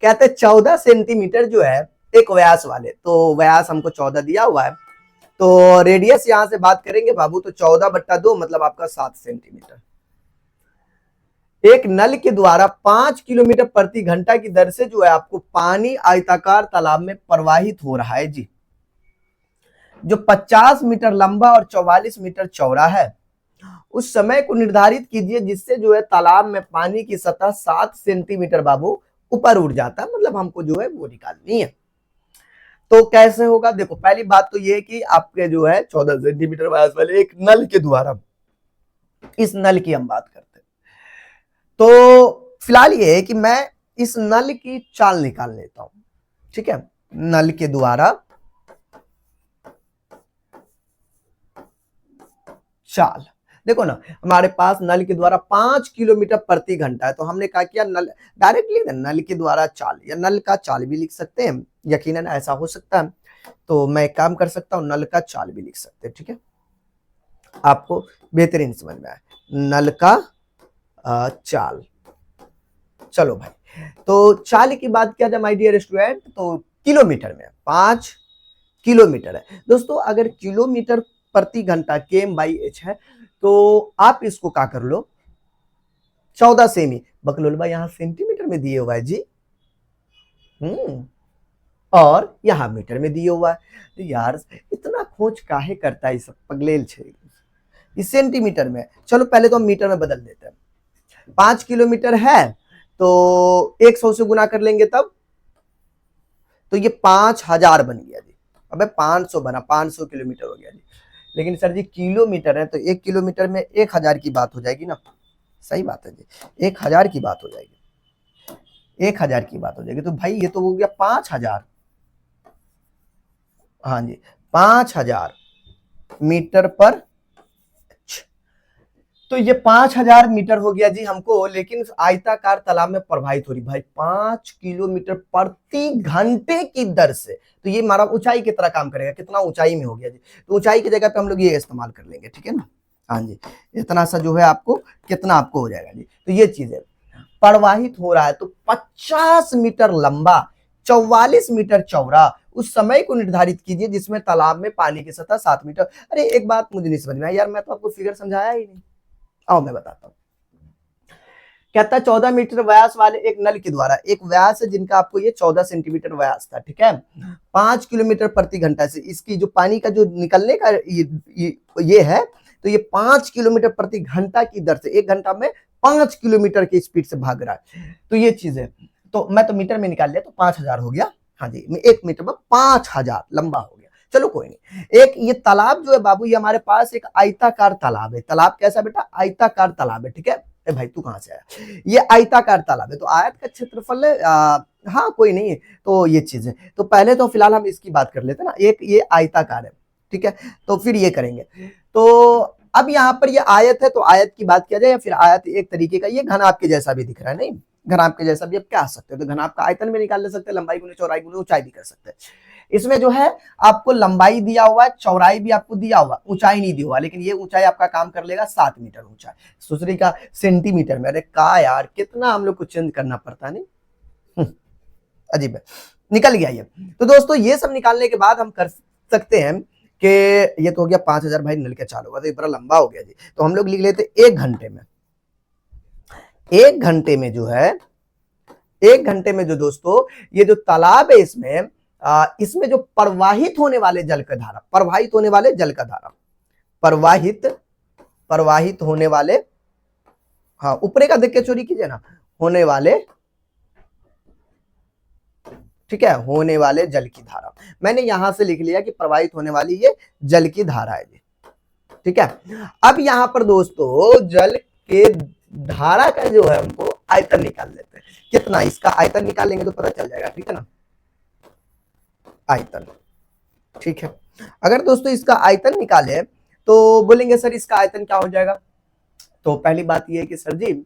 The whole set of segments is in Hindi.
कहते 14 सेंटीमीटर जो है एक व्यास वाले, तो व्यास हमको 14 दिया हुआ है, तो रेडियस यहां से बात करेंगे बाबू तो 14/2 मतलब आपका 7 सेंटीमीटर। एक नल के द्वारा 5 किलोमीटर प्रति घंटा की दर से जो है आपको पानी आयताकार तालाब में प्रवाहित हो रहा है जी, जो 50 मीटर लंबा और 44 मीटर चौड़ा है। उस समय को निर्धारित कीजिए जिससे जो है तालाब में पानी की सतह 7 सेंटीमीटर बाबू ऊपर उठ जाता है, मतलब हमको जो है वो निकालनी है। तो कैसे होगा, देखो पहली बात तो ये है कि आपके जो है 14 सेंटीमीटर व्यास वाले एक नल के द्वारा, इस नल की हम बात करते हैं, तो फिलहाल ये है कि मैं इस नल की चाल निकाल लेता हूं, ठीक है। नल के द्वारा चाल, देखो ना हमारे पास नल के द्वारा 5 किलोमीटर प्रति घंटा है, तो हमने क्या किया, नल डायरेक्टली नल के द्वारा चाल या नल का चाल भी लिख सकते हैं, यकीनन ऐसा हो सकता है। तो मैं एक काम कर सकता हूं, नल का चाल भी लिख सकते हैं, ठीक है, आपको बेहतरीन समझ में आए, नल का चाल। चलो भाई, तो चाल की बात किया जाए माय डियर स्टूडेंट, तो किलोमीटर में 5 किलोमीटर है दोस्तों। अगर किलोमीटर प्रति घंटा km/h है, तो आप इसको क्या कर लो 14 सेमी, बकलोल भाई यहाँ सेंटीमीटर में दिए हुआ है जी, और यहाँ मीटर में दिए हुआ है, तो यार इतना खोज काहे करता है, सब पगलेल छे, इस सेंटीमीटर में। चलो पहले तो हम मीटर में बदल देते हैं, 5 किलोमीटर है तो 100 से गुना कर लेंगे तब, तो ये 5000 बन गया जी। अबे 500 बना, 500 किलोमीटर हो गया जी। लेकिन सर जी किलोमीटर है तो 1 किलोमीटर में 1000 की बात हो जाएगी ना, सही बात है जी, 1000 की बात हो जाएगी, 1000 की बात हो जाएगी। तो भाई ये तो हो गया 5000, हाँ जी 5000 मीटर पर, तो ये 5000 मीटर हो गया जी हमको, लेकिन आयताकार तालाब में प्रवाहित हो रही भाई 5 किलोमीटर प्रति घंटे की दर से, तो ये हमारा ऊंचाई की तरह काम करेगा, कितना ऊंचाई में हो गया जी, तो ऊंचाई की जगह पे हम लोग ये इस्तेमाल कर लेंगे, ठीक है ना, हाँ जी, इतना सा जो है आपको कितना आपको हो जाएगा जी। तो ये चीज है, प्रवाहित हो रहा है तो 50 मीटर लंबा 44 मीटर चौड़ा, उस समय को निर्धारित कीजिए जिसमें तालाब में पानी की सतह 7 मीटर। अरे एक बात मुझे नहीं समझ में आई यार, मैं तो आपको फिगर समझाया ही नहीं, आओ मैं बताता हूं। कहता है 14 मीटर व्यास वाले एक नल के द्वारा, एक व्यास है जिनका आपको ये 14 सेंटीमीटर व्यास था, ठीक है, 5 किलोमीटर प्रति घंटा से, इसकी जो पानी का जो निकलने का ये है, तो ये 5 किलोमीटर प्रति घंटा की दर से, 1 घंटा में 5 किलोमीटर की स्पीड से भाग रहा है, तो ये चीज है। तो मैं तो मीटर में निकाल लिया, तो 5000 हो गया, हाँ जी, 1 मीटर में 5000 लंबा हो गया। चलो कोई नहीं, एक ये तालाब जो है बाबू, ये हमारे पास एक आयताकार तालाब है, तालाब कैसा बेटा, आयताकार तालाब है, ठीक है। ए भाई तू कहां से आया, ये आयताकार तालाब है, तो आयत का क्षेत्रफल है, हाँ कोई नहीं, तो ये चीज है, तो पहले तो फिलहाल हम इसकी बात कर लेते हैं ना, एक ये आयताकार है, ठीक है, तो फिर ये करेंगे। तो अब यहाँ पर ये आयत है, तो आयत की बात किया जाए, या फिर आयत एक तरीके का, ये घन आपके जैसा भी दिख रहा है, नहीं घन आपके जैसा भी आप क्या सकते हो, तो घन आपका आयतन भी निकाल ले सकते हैं, लंबाई गुने चौड़ाई गुने ऊंचाई भी कर सकते हैं। इसमें जो है आपको लंबाई दिया हुआ है, चौड़ाई भी आपको दिया हुआ, ऊंचाई नहीं दिया हुआ, लेकिन ये ऊंचाई आपका काम कर लेगा 7 मीटर ऊंचाई, दूसरी का सेंटीमीटर में। अरे का यार कितना हम लोग को चेंज करना पड़ता है, नहीं अजीब है, निकल गया ये। तो दोस्तों ये सब निकालने के बाद हम कर सकते हैं कि ये तो हो गया 5000 भाई, नल का चाल होगा तो ये बड़ा लंबा हो गया जी, तो हम लोग लिख लेते 1 घंटे में, 1 घंटे में जो है, 1 घंटे में जो दोस्तों ये जो तालाब है इसमें जो प्रवाहित होने वाले जल का धारा, प्रवाहित होने वाले जल का धारा, प्रवाहित होने वाले, हाँ ऊपरे का देख के चोरी कीजिए ना, होने वाले, ठीक है, होने वाले जल की धारा, मैंने यहां से लिख लिया कि प्रवाहित होने वाली ये जल की धारा है, ठीक है। अब यहां पर दोस्तों जल के धारा का जो है हमको आयतन निकाल लेते हैं, कितना इसका आयतन निकाल लेंगे तो पता चल जाएगा, ठीक है ना, आयतन, ठीक है। अगर दोस्तों इसका आयतन निकाले तो बोलेंगे सर इसका आयतन क्या हो जाएगा, तो पहली बात ये है कि सर जी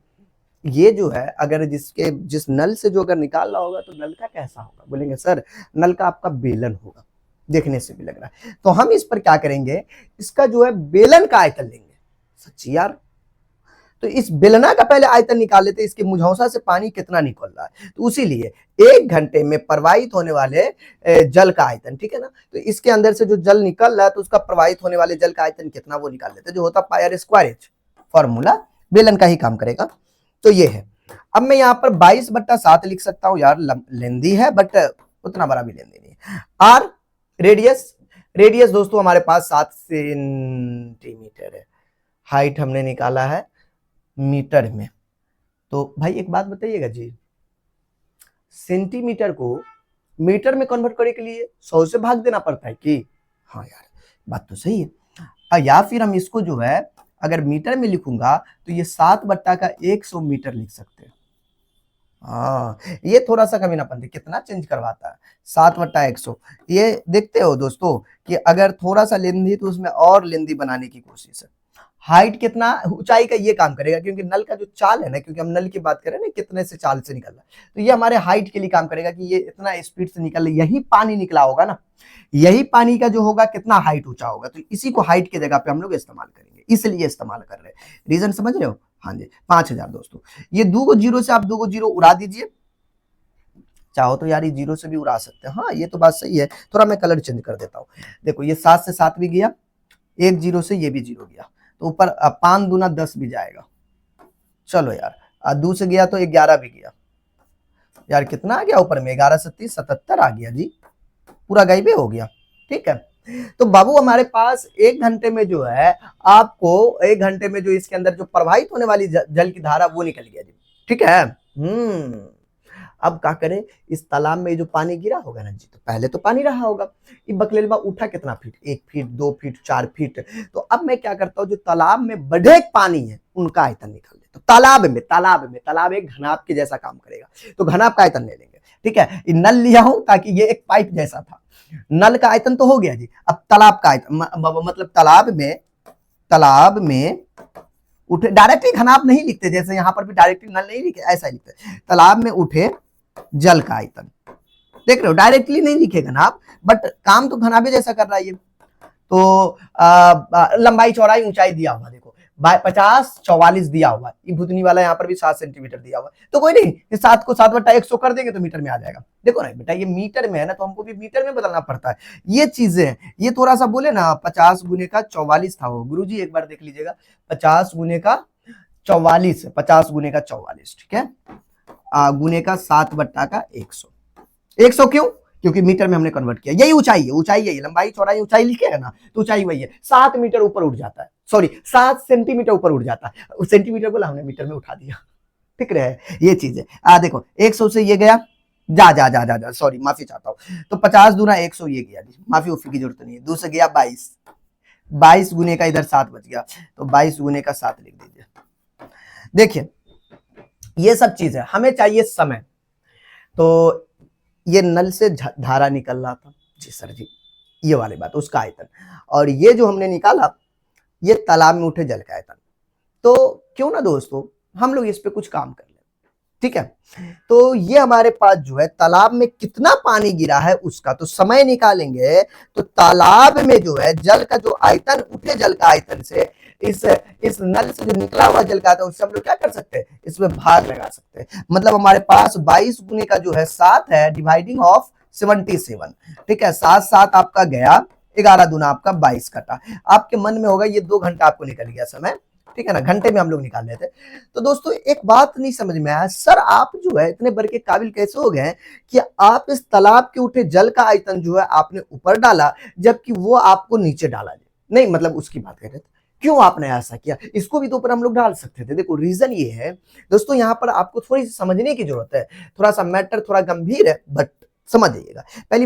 ये जो है अगर जिस नल से जो अगर निकाल रहा होगा तो नल का कैसा होगा, बोलेंगे सर नल का आपका बेलन होगा, देखने से भी लग रहा है, तो हम इस पर क्या करेंगे, इसका जो है बेलन का आयतन लेंगे, सच्ची यार, तो इस बेलना का पहले आयतन निकाल लेते हैं, इसके मुझौसा से पानी कितना निकल रहा है। तो उसीलिए 1 घंटे में प्रवाहित होने वाले जल का आयतन, ठीक है ना। तो इसके अंदर से जो जल निकल रहा है तो उसका प्रवाहित होने वाले जल का आयतन कितना वो निकाल लेते हैं, जो होता है πr²h। फॉर्मूला बेलन का ही काम करेगा। तो ये है। अब मैं यहाँ पर 22/7 लिख सकता हूँ यार, लेंदी है बट उतना बड़ा भी लेंदी नहीं है। आर रेडियस दोस्तों हमारे पास 7 सेंटीमीटर है। हाइट हमने निकाला है मीटर में। तो भाई एक बात बताइएगा जी, सेंटीमीटर को मीटर में कन्वर्ट करने के लिए 100 से भाग देना पड़ता है कि? हाँ यार, बात तो सही है। या फिर हम इसको जो है अगर मीटर में लिखूंगा तो ये 7/100 मीटर लिख सकते हैं। हाँ, ये थोड़ा सा कमीनापन थी, कितना चेंज करवाता है 7/100। ये देखते हो दोस्तों कि अगर थोड़ा सा लेंदी तो उसमें और लेंदी बनाने की कोशिश है। हाइट कितना, ऊंचाई का ये काम करेगा, क्योंकि नल का जो चाल है ना, क्योंकि हम नल की बात करें ना कितने से चाल से निकल रहा है, तो ये हमारे हाइट के लिए काम करेगा कि ये इतना स्पीड से निकल रहा है। यही पानी निकला होगा ना, यही पानी का जो होगा कितना हाइट ऊंचा होगा, तो इसी को हाइट की जगह पे हम लोग इस्तेमाल करेंगे, इसलिए इस्तेमाल कर रहे हैं। रीजन समझ रहे हो? हाँ जी, 5000 दोस्तों। ये 2 जीरो से आप 2 जीरो उड़ा दीजिए, चाहो तो यार ये जीरो से भी उड़ा सकते हैं। हाँ, ये तो बात सही है। थोड़ा मैं कलर चेंज कर देता हूँ। देखो ये 7 से 7 भी गया, 1 जीरो से ये भी जीरो गया, तो ऊपर 5 दूना 10 भी जाएगा। चलो यार, 2 से गया तो 11 भी गया यार, कितना आ गया ऊपर में? 11 से 30 77 आ गया जी, पूरा गायबे हो गया। ठीक है, तो बाबू हमारे पास 1 घंटे में जो है, आपको 1 घंटे में जो इसके अंदर जो प्रवाहित होने वाली जल की धारा वो निकल गया जी। ठीक है। अब क्या करें, इस तालाब में जो पानी गिरा होगा ना जी, तो पहले तो पानी रहा होगा, ये बकलेलवा उठा कितना फीट? 1 feet, 2 feet, 4 feet. तो अब मैं क्या करता हूँ, जो तालाब में बढ़े पानी है उनका आयतन निकाल लेता हूँ। तालाब एक घनाभ के जैसा काम करेगा, तो घनाभ का आयतन ले लेंगे। ठीक है, नल लिया हूं ताकि ये एक पाइप जैसा था। नल का आयतन तो हो गया जी। अब तालाब का आयतन मतलब तालाब में उठे, डायरेक्टली घनाभ नहीं लिखते, जैसे यहां पर भी डायरेक्टली नल नहीं लिखे, ऐसा लिखते। तालाब में उठे जल का आयतन, देख रहे हो, डायरेक्टली नहीं लिखे घनाभ, बट काम तो घनाभे जैसा कर रहा है ये। तो लंबाई चौड़ाई ऊंचाई दिया हुआ, देखो 50 44 दिया हुआ, ये भुतनी वाला यहाँ पर भी 7 सेंटीमीटर दिया हुआ, तो कोई नहीं, 7 को 7/100 कर देंगे तो मीटर में आ जाएगा। देखो ना बेटा, ये मीटर में है ना, तो हमको भी मीटर में बदलना पड़ता है। ये चीजें, ये थोड़ा सा बोले ना, 50 गुने का 44 था वो, गुरुजी एक बार देख लीजिएगा, 50 गुने का 44, 50 गुने का 44, ठीक है, गुने का 7/100। 100 क्यों? क्योंकि मीटर में हमने कन्वर्ट किया। यही ऊंचाई है, ऊंचाई यही, लंबाई चौड़ाई ऊंचाई लिखेगा ना, तो ऊंचाई वही है। 7 मीटर ऊपर उठ जाता है, सॉरी 7 सेंटीमीटर ऊपर उठ जाता है। सेंटीमीटर बोला हमने, मीटर में उठा दिया। ठीक रहे, ये चीज है। देखो 100 से ये गया, जा सॉरी, माफी चाहता हूँ। तो 50 दूना 100 ये गया जी, माफी उफी की जरूरत नहीं है। 2 से गया 22 गुने का इधर 7 बच गया, तो 22 गुने का 7 लिख दीजिए। देखिए ये सब चीज है, हमें चाहिए समय। तो ये नल से धारा निकल रहा था जी सर जी, ये वाली बात, उसका आयतन, और ये जो हमने निकाला ये तालाब में उठे जल का आयतन। तो क्यों ना दोस्तों हम लोग इस पे कुछ काम कर ले। ठीक है, तो ये हमारे पास जो है तालाब में कितना पानी गिरा है उसका तो समय निकालेंगे। तो तालाब में जो है जल का जो आयतन, उठे जल का आयतन से इस नल से जो निकला हुआ जल का आयतन, उससे हम लोग क्या कर सकते हैं, इसमें भाग लगा सकते हैं। मतलब हमारे पास 22 गुने का जो है 7 है, डिवाइडिंग ऑफ 77। ठीक है, 7 आपका गया, 11 दूना आपका 22 कटा। आपके मन में होगा ये 2 घंटा आपको निकल गया समय, ठीक है ना, घंटे में हम लोग निकाल लेते। तो दोस्तों एक बात नहीं समझ में आया, सर आप जो है इतने बड़े के काबिल कैसे हो गए कि आप इस तालाब के उठे जल का आयतन जो है आपने ऊपर डाला, जबकि वो आपको नीचे डाला नहीं, मतलब उसकी बात कर रहे थे, क्यों आपने ऐसा किया? इसको भी तो ऊपर हम लोग डाल सकते थे। देखो रीजन ये है दोस्तों, यहाँ पर आपको थोड़ी सी समझने की जरूरत है, थोड़ा सा मैटर थोड़ा गंभीर है, बट समझ जाइएगा। पहली